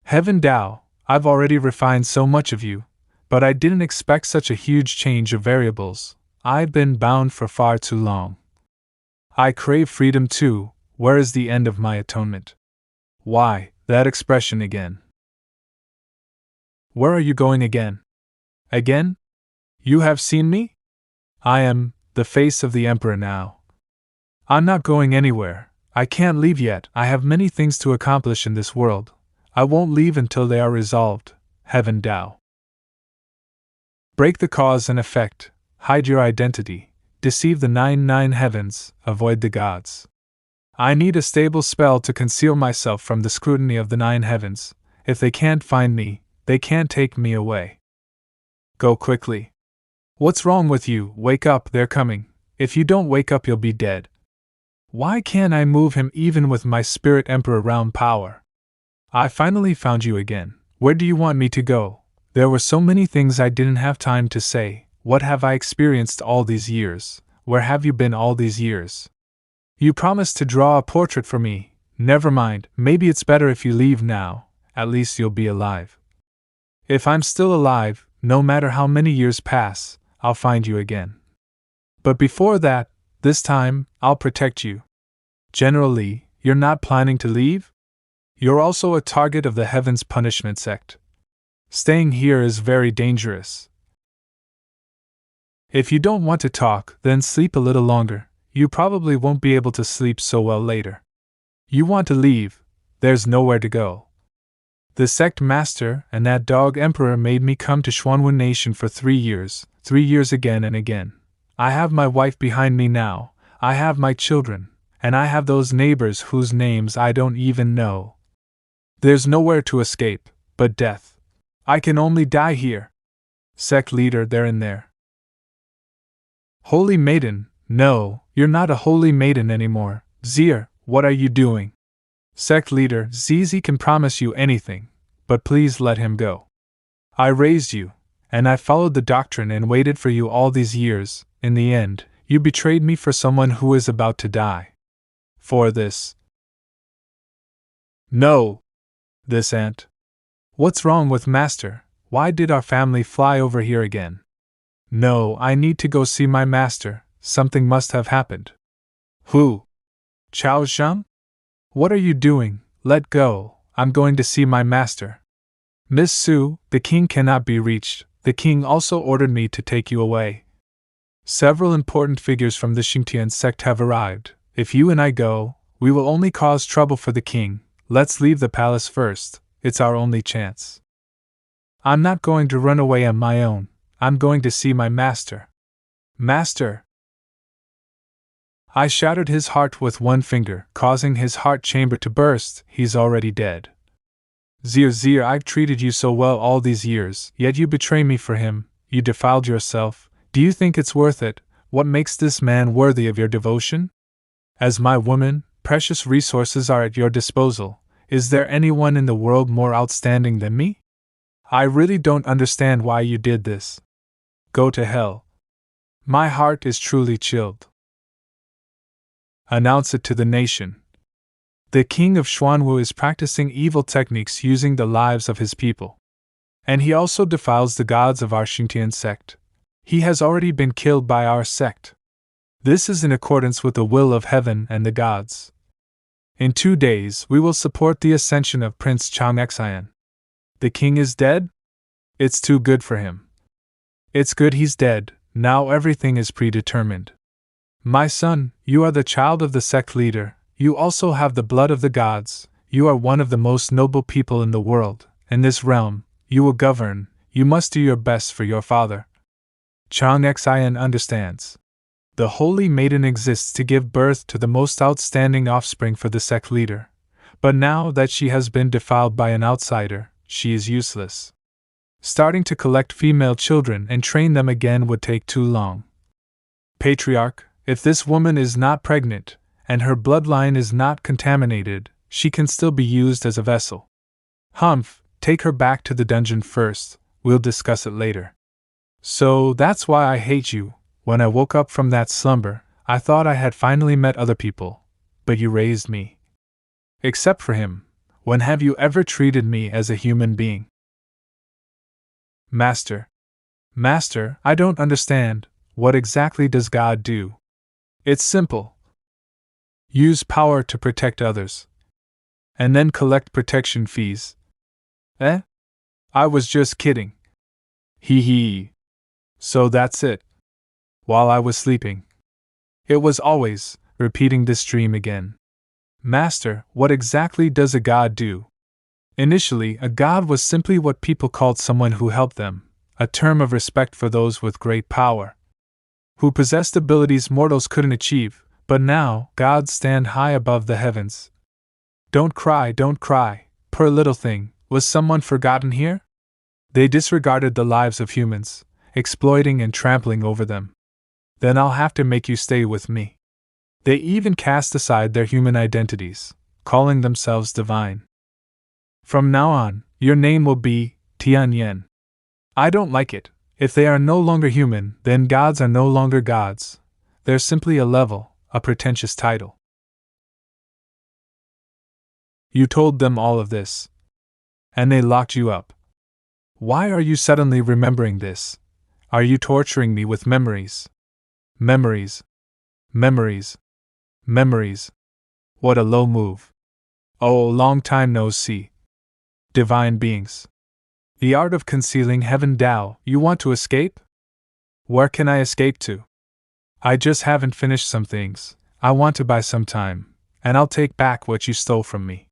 Heaven Tao, I've already refined so much of you, but I didn't expect such a huge change of variables. I've been bound for far too long. I crave freedom too. Where is the end of my atonement? Why, that expression again. Where are you going again? Again? You have seen me? I am the face of the Emperor now. I'm not going anywhere. I can't leave yet. I have many things to accomplish in this world. I won't leave until they are resolved. Heaven Tao. Break the cause and effect. Hide your identity. Deceive the nine heavens. Avoid the gods. I need a stable spell to conceal myself from the scrutiny of the 9 heavens. If they can't find me, they can't take me away. Go quickly. What's wrong with you? Wake up, they're coming. If you don't wake up, you'll be dead. Why can't I move him even with my spirit emperor round power? I finally found you again. Where do you want me to go? There were so many things I didn't have time to say. What have I experienced all these years? Where have you been all these years? You promised to draw a portrait for me. Never mind, maybe it's better if you leave now. At least you'll be alive. If I'm still alive, no matter how many years pass, I'll find you again. But before that, this time, I'll protect you. General Li, you're not planning to leave? You're also a target of the Heaven's Punishment sect. Staying here is very dangerous. If you don't want to talk, then sleep a little longer. You probably won't be able to sleep so well later. You want to leave, there's nowhere to go. The sect master and that dog emperor made me come to Xuanwen Nation for 3 years, 3 years again and again. I have my wife behind me now, I have my children, and I have those neighbors whose names I don't even know. There's nowhere to escape, but death. I can only die here. Sect leader, they're in there. Holy maiden, no, you're not a holy maiden anymore. Zir, what are you doing? Sect leader, Zizi can promise you anything, but please let him go. I raised you, and I followed the doctrine and waited for you all these years. In the end, you betrayed me for someone who is about to die. For this. No! This aunt. What's wrong with Master? Why did our family fly over here again? No, I need to go see my master. Something must have happened. Who? Chao Zhang? What are you doing? Let go. I'm going to see my master. Miss Su, the king cannot be reached. The king also ordered me to take you away. Several important figures from the Xingtian sect have arrived. If you and I go, we will only cause trouble for the king. Let's leave the palace first. It's our only chance. I'm not going to run away on my own. I'm going to see my master. Master! I shattered his heart with one finger, causing his heart chamber to burst. He's already dead. Zir, I've treated you so well all these years, yet you betray me for him. You defiled yourself. Do you think it's worth it? What makes this man worthy of your devotion? As my woman, precious resources are at your disposal. Is there anyone in the world more outstanding than me? I really don't understand why you did this. Go to hell. My heart is truly chilled. Announce it to the nation. The king of Xuanwu is practicing evil techniques using the lives of his people. And he also defiles the gods of our Xingtian sect. He has already been killed by our sect. This is in accordance with the will of heaven and the gods. In 2 days we will support the ascension of Prince Chang Xian. The king is dead? It's too good for him. It's good he's dead, now everything is predetermined. My son, you are the child of the sect leader, you also have the blood of the gods, you are one of the most noble people in the world, in this realm, you will govern, you must do your best for your father. Chang Xian understands. The Holy Maiden exists to give birth to the most outstanding offspring for the sect leader, but now that she has been defiled by an outsider, she is useless. Starting to collect female children and train them again would take too long. Patriarch, if this woman is not pregnant, and her bloodline is not contaminated, she can still be used as a vessel. Humph, take her back to the dungeon first, we'll discuss it later. So that's why I hate you. When I woke up from that slumber, I thought I had finally met other people, but you raised me. Except for him, When have you ever treated me as a human being? Master. Master, I don't understand. What exactly does God do? It's simple. Use power to protect others. And then collect protection fees. Eh? I was just kidding. Hee hee. So that's it. While I was sleeping. It was always, repeating this dream again. Master, what exactly does a god do? Initially, a god was simply what people called someone who helped them, a term of respect for those with great power, who possessed abilities mortals couldn't achieve, but now, gods stand high above the heavens. Don't cry, poor little thing, was someone forgotten here? They disregarded the lives of humans, exploiting and trampling over them. Then I'll have to make you stay with me. They even cast aside their human identities, calling themselves divine. From now on, your name will be Tianyan. I don't like it. If they are no longer human, then gods are no longer gods. They're simply a level, a pretentious title. You told them all of this. And they locked you up. Why are you suddenly remembering this? Are you torturing me with memories? Memories. Memories. Memories. What a low move. Oh, long time no see. Divine beings. The art of concealing heaven Tao, you want to escape? Where can I escape to? I just haven't finished some things. I want to buy some time, and I'll take back what you stole from me.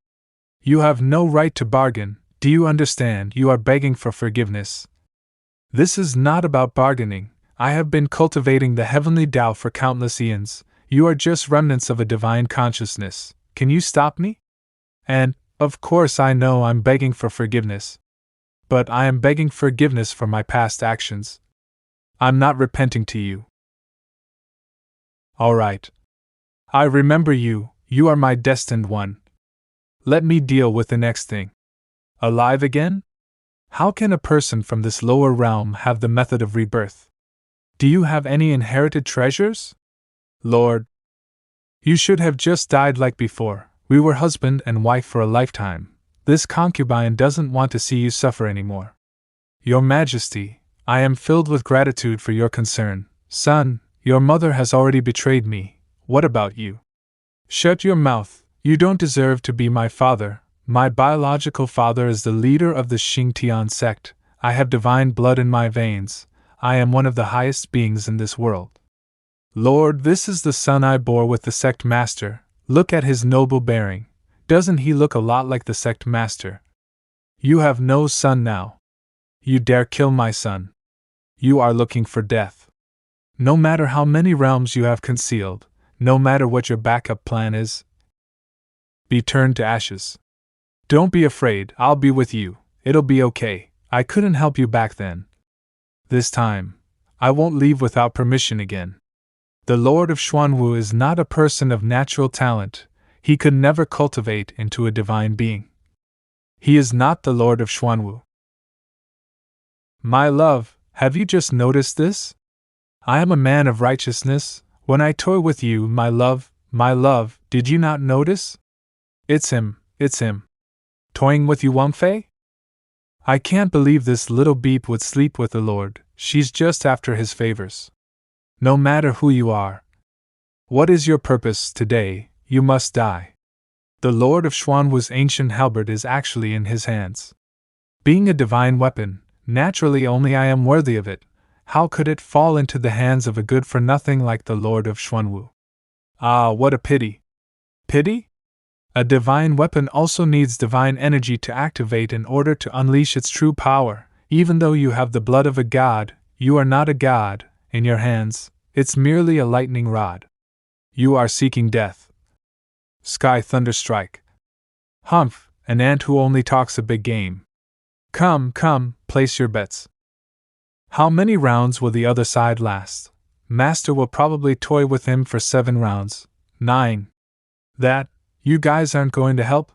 You have no right to bargain, do you understand? You are begging for forgiveness. This is not about bargaining. I have been cultivating the heavenly Tao for countless eons. You are just remnants of a divine consciousness. Can you stop me? And, of course, I know I'm begging for forgiveness. But I am begging forgiveness for my past actions. I'm not repenting to you. All right. I remember you, you are my destined one. Let me deal with the next thing. Alive again? How can a person from this lower realm have the method of rebirth? Do you have any inherited treasures? Lord, you should have just died like before. We were husband and wife for a lifetime. This concubine doesn't want to see you suffer anymore. Your Majesty, I am filled with gratitude for your concern. Son, your mother has already betrayed me. What about you? Shut your mouth. You don't deserve to be my father. My biological father is the leader of the Xingtian sect. I have divine blood in my veins. I am one of the highest beings in this world. Lord, this is the son I bore with the sect master. Look at his noble bearing. Doesn't he look a lot like the sect master? You have no son now. You dare kill my son. You are looking for death. No matter how many realms you have concealed, no matter what your backup plan is, be turned to ashes. Don't be afraid, I'll be with you. It'll be okay. I couldn't help you back then. This time, I won't leave without permission again. The Lord of Xuanwu is not a person of natural talent. He could never cultivate into a divine being. He is not the Lord of Xuanwu. My love, have you just noticed this? I am a man of righteousness. When I toy with you, my love, did you not notice? It's him. Toying with you, Wangfei? I can't believe this little beep would sleep with the Lord. She's just after his favors. No matter who you are. What is your purpose today? You must die. The Lord of Xuanwu's ancient halberd is actually in his hands. Being a divine weapon, naturally only I am worthy of it. How could it fall into the hands of a good-for-nothing like the Lord of Xuanwu? Ah, what a pity! Pity? A divine weapon also needs divine energy to activate in order to unleash its true power. Even though you have the blood of a god, you are not a god. In your hands, it's merely a lightning rod. You are seeking death. Sky thunderstrike. Humph, an ant who only talks a big game. Come, place your bets. How many rounds will the other side last? Master will probably toy with him for 7 rounds. 9. That, you guys aren't going to help?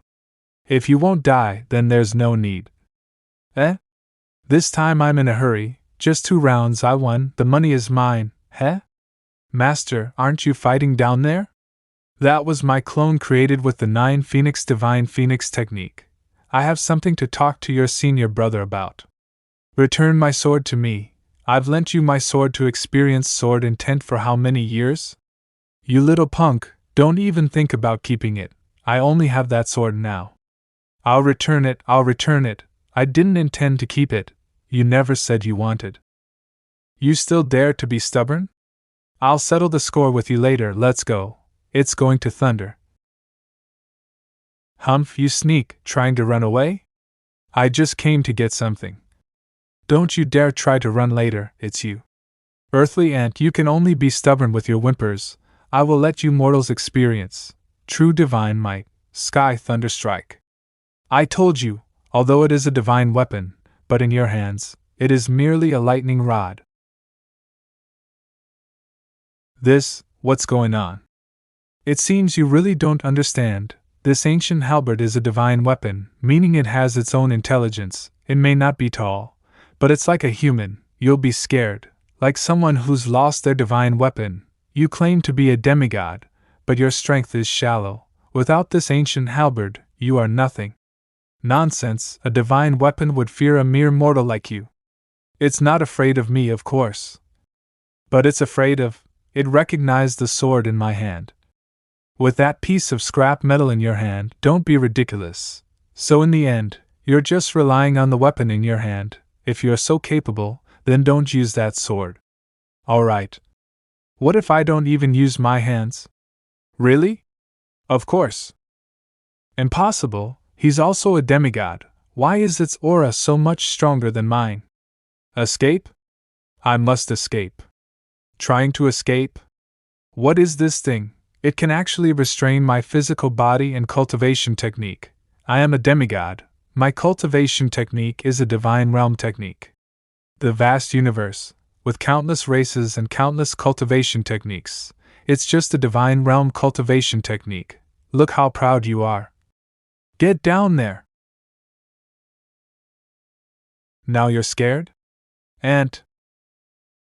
If you won't die, then there's no need. Eh? This time I'm in a hurry. Just 2 rounds, I won, the money is mine, heh? Master, aren't you fighting down there? That was my clone created with the 9 Phoenix Divine Phoenix technique. I have something to talk to your senior brother about. Return my sword to me. I've lent you my sword to experience sword intent for how many years? You little punk, don't even think about keeping it. I only have that sword now. I'll return it. I didn't intend to keep it. You never said you wanted. You still dare to be stubborn? I'll settle the score with you later, let's go. It's going to thunder. Humph, you sneak, trying to run away? I just came to get something. Don't you dare try to run later, it's you. Earthly ant, you can only be stubborn with your whimpers. I will let you mortals experience true divine might, sky thunder strike. I told you, although it is a divine weapon, but in your hands, it is merely a lightning rod. What's going on? It seems you really don't understand. This ancient halberd is a divine weapon, meaning it has its own intelligence. It may not be tall, but it's like a human. You'll be scared, like someone who's lost their divine weapon. You claim to be a demigod, but your strength is shallow. Without this ancient halberd, you are nothing. Nonsense, a divine weapon would fear a mere mortal like you. It's not afraid of me, of course. But it's afraid of. It recognized the sword in my hand. With that piece of scrap metal in your hand, don't be ridiculous. So in the end, you're just relying on the weapon in your hand. If you're so capable, then don't use that sword. Alright. What if I don't even use my hands? Really? Of course. Impossible, he's also a demigod. Why is its aura so much stronger than mine? Escape? I must escape. Trying to escape? What is this thing? It can actually restrain my physical body and cultivation technique. I am a demigod. My cultivation technique is a divine realm technique. The vast universe, with countless races and countless cultivation techniques, it's just a divine realm cultivation technique. Look how proud you are. Get down there! Now you're scared? Ant!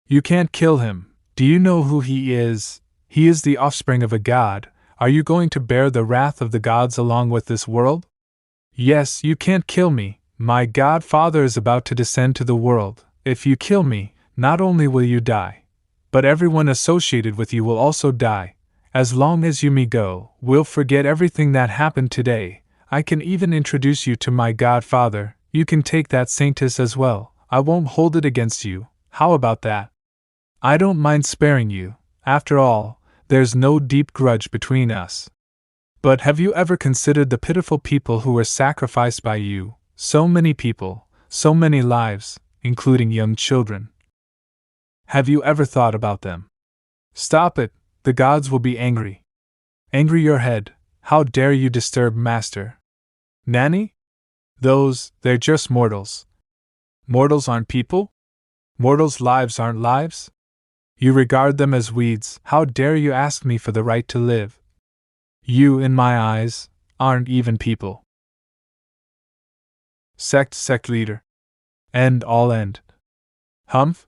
You can't kill him. Do you know who he is? He is the offspring of a god. Are you going to bear the wrath of the gods along with this world? Yes, you can't kill me. My godfather is about to descend to the world. If you kill me, not only will you die, but everyone associated with you will also die. As long as you me go, we'll forget everything that happened today. I can even introduce you to my godfather. You can take that saintess as well. I won't hold it against you. How about that? I don't mind sparing you. After all, there's no deep grudge between us. But have you ever considered the pitiful people who were sacrificed by you? So many people, so many lives, including young children. Have you ever thought about them? Stop it, the gods will be angry. Angry your head, how dare you disturb Master? Nanny? They're just mortals. Mortals aren't people? Mortals' lives aren't lives? You regard them as weeds. How dare you ask me for the right to live? You, in my eyes, aren't even people. Sect leader. End all end. Humph?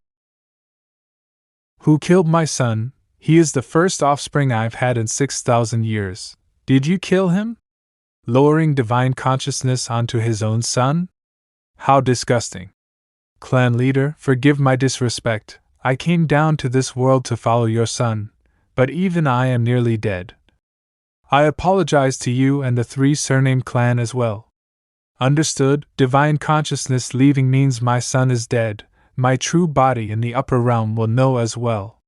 Who killed my son? He is the first offspring I've had in 6,000 years. Did you kill him? Lowering divine consciousness onto his own son? How disgusting. Clan leader, forgive my disrespect. I came down to this world to follow your son, but even I am nearly dead. I apologize to you and the 3 surnamed clan as well. Understood, divine consciousness leaving means my son is dead. My true body in the upper realm will know as well.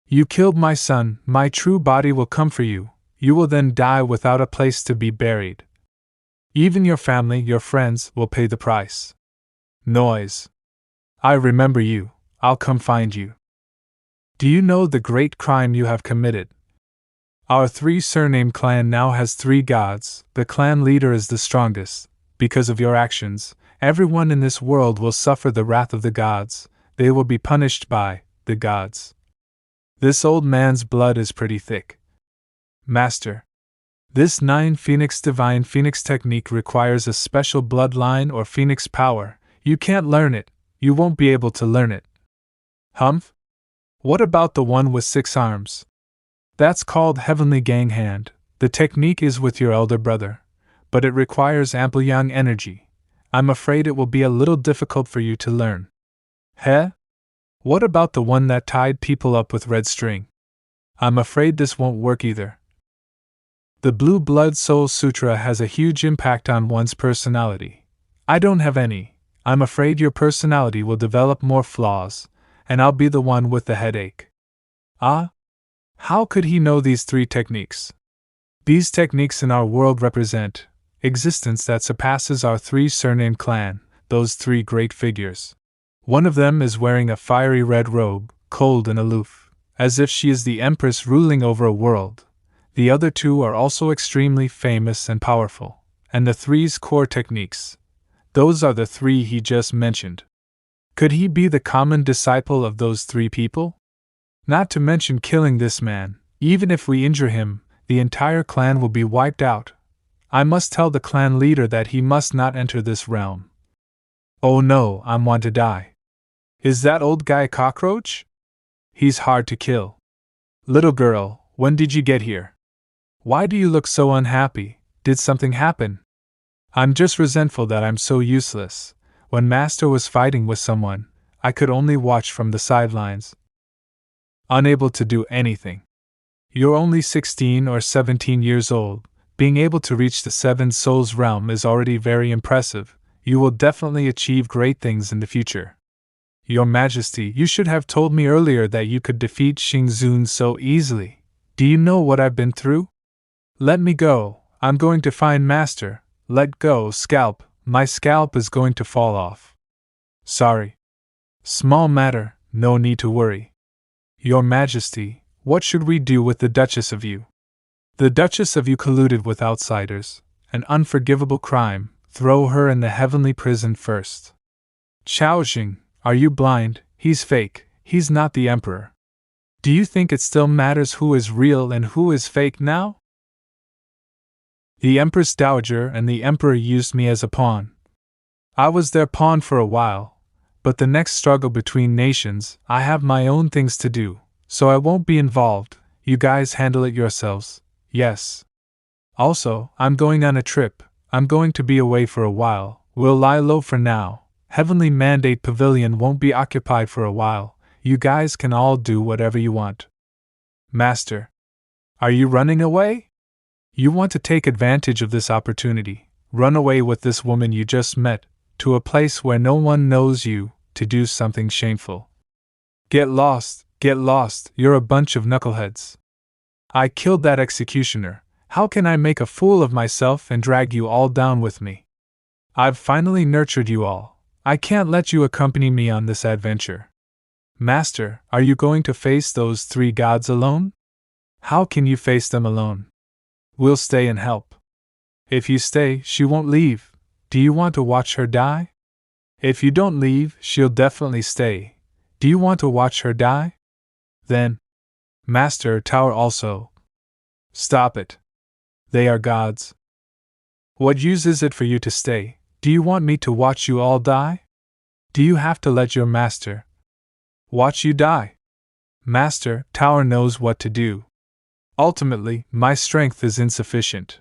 You killed my son, my true body will come for you. You will then die without a place to be buried. Even your family, your friends, will pay the price. Noise. I remember you. I'll come find you. Do you know the great crime you have committed? Our 3 surnamed clan now has 3 gods. The clan leader is the strongest. Because of your actions, everyone in this world will suffer the wrath of the gods. They will be punished by the gods. This old man's blood is pretty thick. Master. This 9 Phoenix Divine Phoenix technique requires a special bloodline or Phoenix power. You can't learn it. You won't be able to learn it. Humph? What about the one with 6 arms? That's called Heavenly Gang Hand. The technique is with your elder brother. but it requires ample yang energy. I'm afraid it will be a little difficult for you to learn. Heh? What about the one that tied people up with red string? I'm afraid this won't work either. The Blue Blood Soul Sutra has a huge impact on one's personality. I don't have any. I'm afraid your personality will develop more flaws, and I'll be the one with the headache. Ah? How could he know these 3 techniques? These techniques in our world represent existence that surpasses our 3 sounen clan, those 3 great figures. One of them is wearing a fiery red robe, cold and aloof, as if she is the empress ruling over a world. The other 2 are also extremely famous and powerful, and the 3's core techniques. Those are the 3 he just mentioned. Could he be the common disciple of those 3 people? Not to mention killing this man. Even if we injure him, the entire clan will be wiped out. I must tell the clan leader that he must not enter this realm. Oh no, I want to die. Is that old guy a cockroach? He's hard to kill. Little girl, when did you get here? Why do you look so unhappy? Did something happen? I'm just resentful that I'm so useless. When Master was fighting with someone, I could only watch from the sidelines. Unable to do anything. You're only 16 or 17 years old. Being able to reach the 7 Souls realm is already very impressive. You will definitely achieve great things in the future. Your Majesty, you should have told me earlier that you could defeat Xingzun so easily. Do you know what I've been through? Let me go. I'm going to find Master. Let go, scalp. My scalp is going to fall off. Sorry. Small matter, no need to worry. Your Majesty, what should we do with the Duchess of Yu? The Duchess of Yu colluded with outsiders, an unforgivable crime. Throw her in the heavenly prison first. Chaoxing, are you blind? He's fake, he's not the emperor. Do you think it still matters who is real and who is fake now? The Empress Dowager and the Emperor used me as a pawn. I was their pawn for a while, but the next struggle between nations, I have my own things to do, so I won't be involved. You guys handle it yourselves. Yes. Also, I'm going on a trip. I'm going to be away for a while. We'll lie low for now. Heavenly Mandate Pavilion won't be occupied for a while. You guys can all do whatever you want. Master. Are you running away? You want to take advantage of this opportunity, run away with this woman you just met, to a place where no one knows you, to do something shameful. Get lost, you're a bunch of knuckleheads. I killed that executioner. How can I make a fool of myself and drag you all down with me? I've finally nurtured you all. I can't let you accompany me on this adventure. Master, are you going to face those 3 gods alone? How can you face them alone? We'll stay and help. If you stay, she won't leave. Do you want to watch her die? If you don't leave, she'll definitely stay. Do you want to watch her die? Then, Master Tower also. Stop it. They are gods. What use is it for you to stay? Do you want me to watch you all die? Do you have to let your master watch you die? Master Tower knows what to do. Ultimately, my strength is insufficient.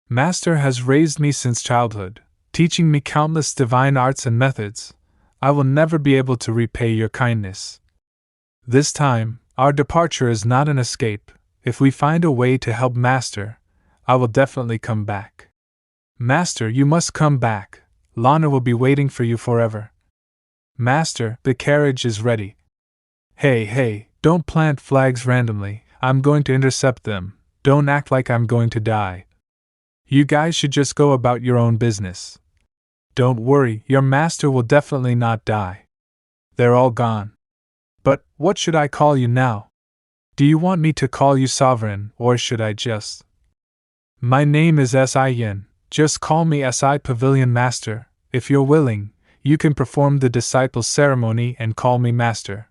Master has raised me since childhood, teaching me countless divine arts and methods. I will never be able to repay your kindness. This time, our departure is not an escape. If we find a way to help Master, I will definitely come back. Master, you must come back. Lana will be waiting for you forever. Master, the carriage is ready. Hey, don't plant flags randomly. I'm going to intercept them. Don't act like I'm going to die. You guys should just go about your own business. Don't worry, your master will definitely not die. They're all gone. But what should I call you now? Do you want me to call you Sovereign, or should I just? My name is Si Yin. Just call me Si Pavilion Master. If you're willing, you can perform the disciple ceremony and call me Master.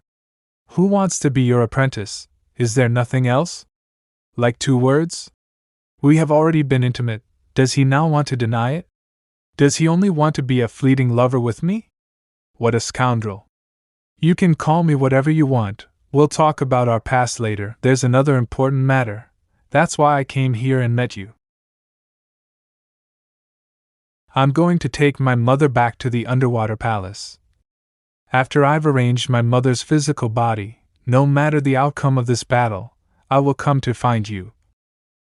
Who wants to be your apprentice? Is there nothing else? Like 2 words? We have already been intimate. Does he now want to deny it? Does he only want to be a fleeting lover with me? What a scoundrel. You can call me whatever you want. We'll talk about our past later. There's another important matter. That's why I came here and met you. I'm going to take my mother back to the underwater palace. After I've arranged my mother's physical body, no matter the outcome of this battle, I will come to find you.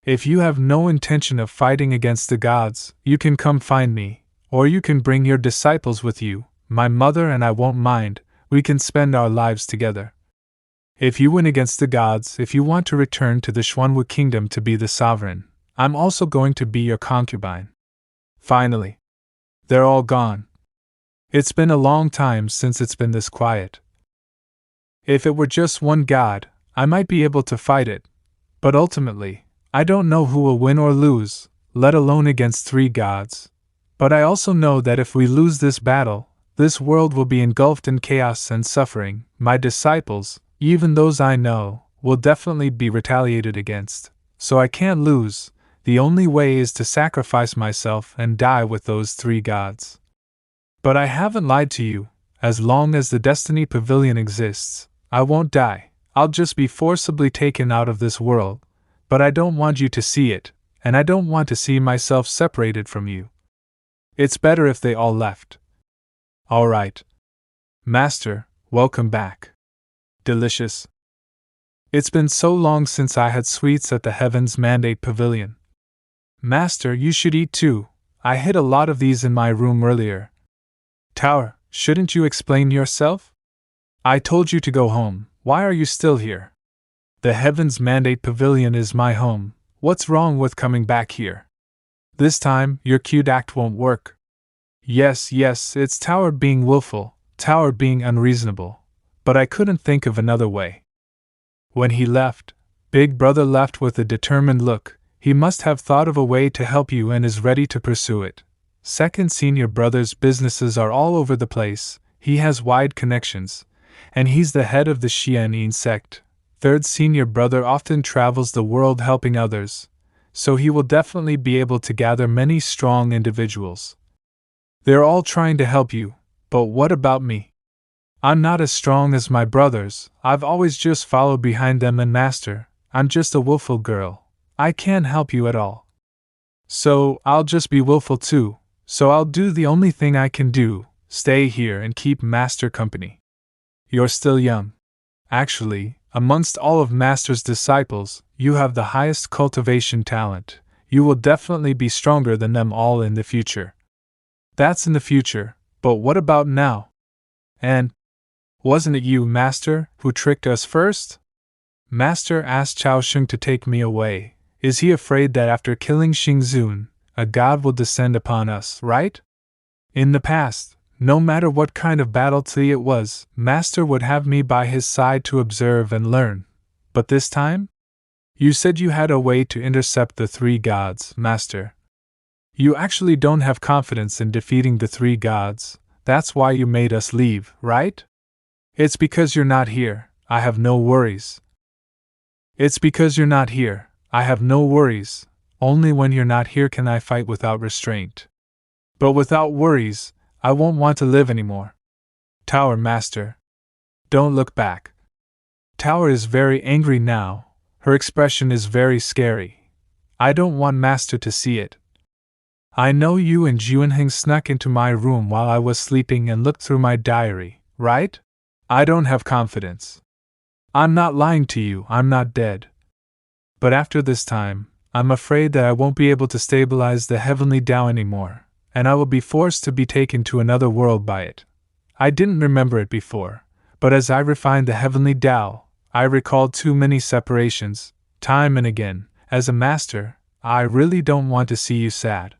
If you have no intention of fighting against the gods, you can come find me, or you can bring your disciples with you, my mother and I won't mind, we can spend our lives together. If you win against the gods, if you want to return to the Xuanwu kingdom to be the sovereign, I'm also going to be your concubine. Finally. They're all gone. It's been a long time since it's been this quiet. If it were just one god, I might be able to fight it, but ultimately, I don't know who will win or lose, let alone against 3 gods. But I also know that if we lose this battle, this world will be engulfed in chaos and suffering. My disciples, even those I know, will definitely be retaliated against. So I can't lose. The only way is to sacrifice myself and die with those 3 gods. But I haven't lied to you. As long as the Destiny Pavilion exists, I won't die. I'll just be forcibly taken out of this world. But I don't want you to see it, and I don't want to see myself separated from you. It's better if they all left. All right. Master, welcome back. Delicious. It's been so long since I had sweets at the Heaven's Mandate Pavilion. Master, you should eat too. I hid a lot of these in my room earlier. Tower, shouldn't you explain yourself? I told you to go home. Why are you still here? The Heaven's Mandate Pavilion is my home. What's wrong with coming back here? This time, your cute act won't work. Yes, it's Tower being willful, Tower being unreasonable. But I couldn't think of another way. When he left, Big Brother left with a determined look. He must have thought of a way to help you and is ready to pursue it. Second Senior Brother's businesses are all over the place. He has wide connections, and he's the head of the Xianyin sect. Third Senior Brother often travels the world helping others, so he will definitely be able to gather many strong individuals. They're all trying to help you, but what about me? I'm not as strong as my brothers. I've always just followed behind them and Master. I'm just a willful girl. I can't help you at all. So, I'll just be willful too. So I'll do the only thing I can do, stay here and keep Master company. You're still young. Actually, amongst all of Master's disciples, you have the highest cultivation talent. You will definitely be stronger than them all in the future. That's in the future, but what about now? And wasn't it you, Master, who tricked us first? Master asked Chao Sheng to take me away. Is he afraid that after killing Xingzun, a god will descend upon us, right? In the past, no matter what kind of battle it was, Master would have me by his side to observe and learn. But this time? You said you had a way to intercept the 3 gods, Master. You actually don't have confidence in defeating the 3 gods. That's why you made us leave, right? It's because you're not here. I have no worries. It's because you're not here. I have no worries. Only when you're not here can I fight without restraint. But without worries, I won't want to live anymore. Tower, Master. Don't look back. Tower is very angry now. Her expression is very scary. I don't want Master to see it. I know you and Juanheng snuck into my room while I was sleeping and looked through my diary, right? I don't have confidence. I'm not lying to you, I'm not dead. But after this time, I'm afraid that I won't be able to stabilize the heavenly Tao anymore, and I will be forced to be taken to another world by it. I didn't remember it before, but as I refined the heavenly Tao, I recalled too many separations, time and again. As a master, I really don't want to see you sad.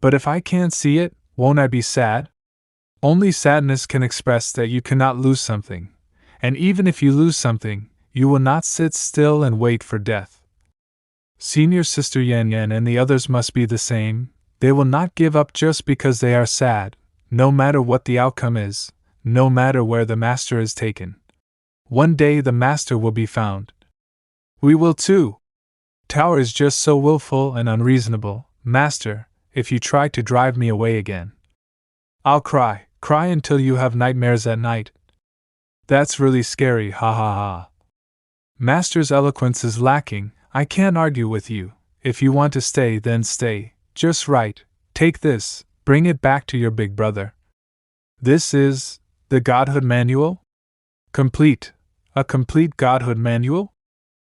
But if I can't see it, won't I be sad? Only sadness can express that you cannot lose something, and even if you lose something, you will not sit still and wait for death. Senior Sister Yan Yan and the others must be the same. They will not give up just because they are sad, no matter what the outcome is, no matter where the Master is taken. One day the Master will be found. We will too. Tower is just so willful and unreasonable, Master, if you try to drive me away again. I'll cry until you have nightmares at night. That's really scary, ha ha ha. Master's eloquence is lacking. I can't argue with you. If you want to stay, then stay. Just right. Take this. Bring it back to your big brother. This is the Godhood Manual? Complete. A complete Godhood Manual?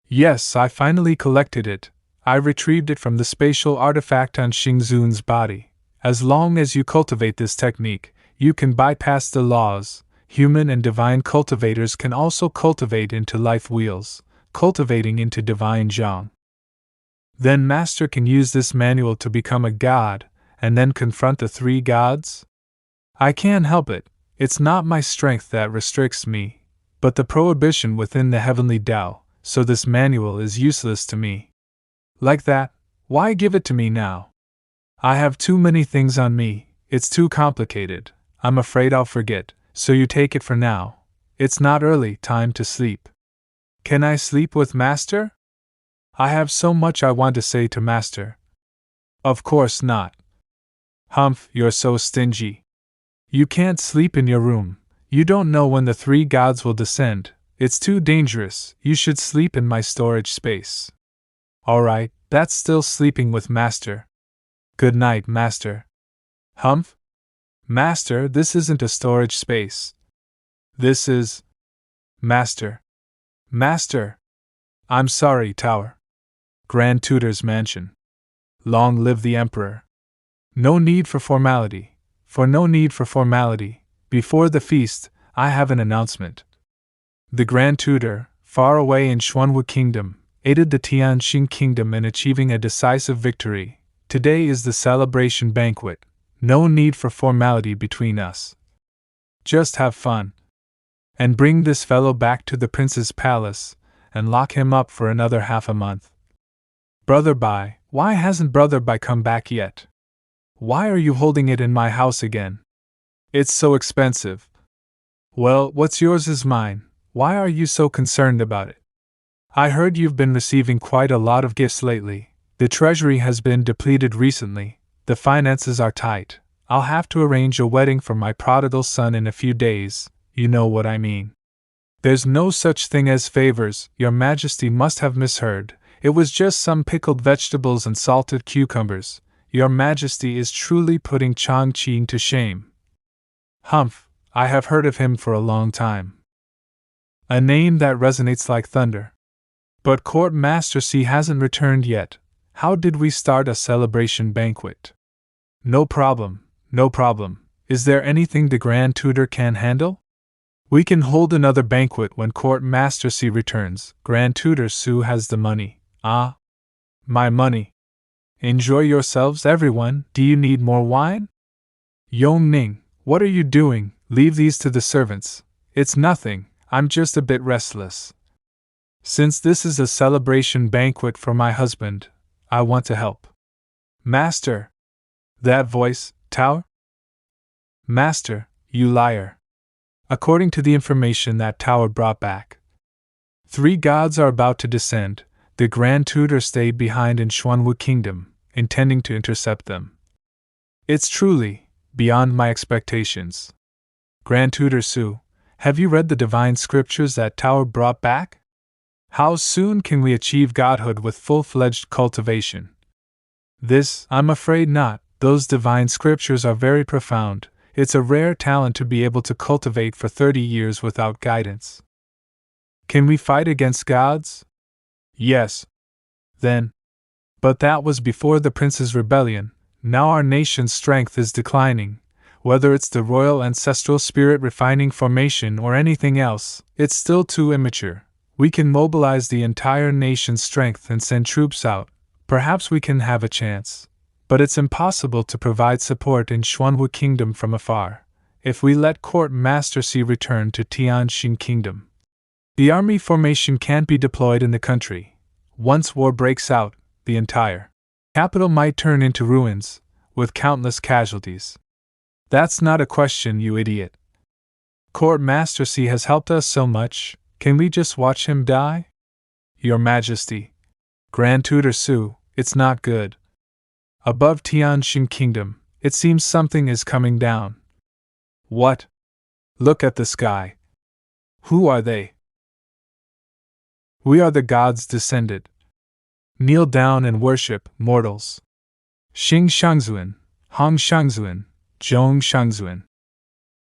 Yes, I finally collected it. I retrieved it from the spatial artifact on Xingzun's body. As long as you cultivate this technique, you can bypass the laws. Human and divine cultivators can also cultivate into life wheels, cultivating into divine zhang. Then Master can use this manual to become a god, and then confront the three gods? I can't help it. It's not my strength that restricts me, but the prohibition within the heavenly Tao, so this manual is useless to me. Like that, why give it to me now? I have too many things on me, it's too complicated, I'm afraid I'll forget, so you take it for now. It's not early time to sleep. Can I sleep with Master? I have so much I want to say to Master. Of course not. Humph, you're so stingy. You can't sleep in your room. You don't know when the three gods will descend. It's too dangerous. You should sleep in my storage space. Alright, that's still sleeping with Master. Good night, Master. Humph? Master, this isn't a storage space. This is. Master. Master! I'm sorry, Tower. Grand Tutor's mansion. Long live the Emperor. No need for formality. No need for formality. Before the feast, I have an announcement. The Grand Tutor, far away in Xuanwu Kingdom, aided the Tianxing Kingdom in achieving a decisive victory. Today is the celebration banquet. No need for formality between us. Just have fun. And bring this fellow back to the prince's palace, and lock him up for another half a month. Brother Bai, why hasn't Brother Bai come back yet? Why are you holding it in my house again? It's so expensive. Well, what's yours is mine. Why are you so concerned about it? I heard you've been receiving quite a lot of gifts lately. The treasury has been depleted recently. The finances are tight. I'll have to arrange a wedding for my prodigal son in a few days. You know what I mean. There's no such thing as favors, Your Majesty must have misheard. It was just some pickled vegetables and salted cucumbers. Your Majesty is truly putting Chongqing to shame. Humph, I have heard of him for a long time. A name that resonates like thunder. But Court Master C hasn't returned yet. How did we start a celebration banquet? No problem, no problem. Is there anything the Grand Tutor can handle? We can hold another banquet when Court Master C returns. Grand Tutor Su has the money. Ah, my money. Enjoy yourselves, everyone. Do you need more wine? Yong Ning, what are you doing? Leave these to the servants. It's nothing, I'm just a bit restless. Since this is a celebration banquet for my husband, I want to help. Master! That voice, Tower? Master, you liar. According to the information that Tower brought back, 3 gods are about to descend. The Grand Tutor stayed behind in Xuanwu Kingdom, intending to intercept them. It's truly beyond my expectations. Grand Tutor Su, have you read the divine scriptures that Tower brought back? How soon can we achieve godhood with full-fledged cultivation? This, I'm afraid not. Those divine scriptures are very profound. It's a rare talent to be able to cultivate for 30 years without guidance. Can we fight against gods? Yes. Then. But that was before the prince's rebellion. Now our nation's strength is declining. Whether it's the royal ancestral spirit refining formation or anything else, it's still too immature. We can mobilize the entire nation's strength and send troops out. Perhaps we can have a chance. But it's impossible to provide support in Xuanwu Kingdom from afar, if we let Court Master C return to Tianxing Kingdom. The army formation can't be deployed in the country. Once war breaks out, the entire capital might turn into ruins, with countless casualties. That's not a question, you idiot. Court Master C has helped us so much, can we just watch him die? Your Majesty. Grand Tutor Su, it's not good. Above Tianxing Kingdom, it seems something is coming down. What? Look at the sky. Who are they? We are the gods descended. Kneel down and worship, mortals. Xing Shangzuan, Hong Shangzuan, Zhong Shangzuan.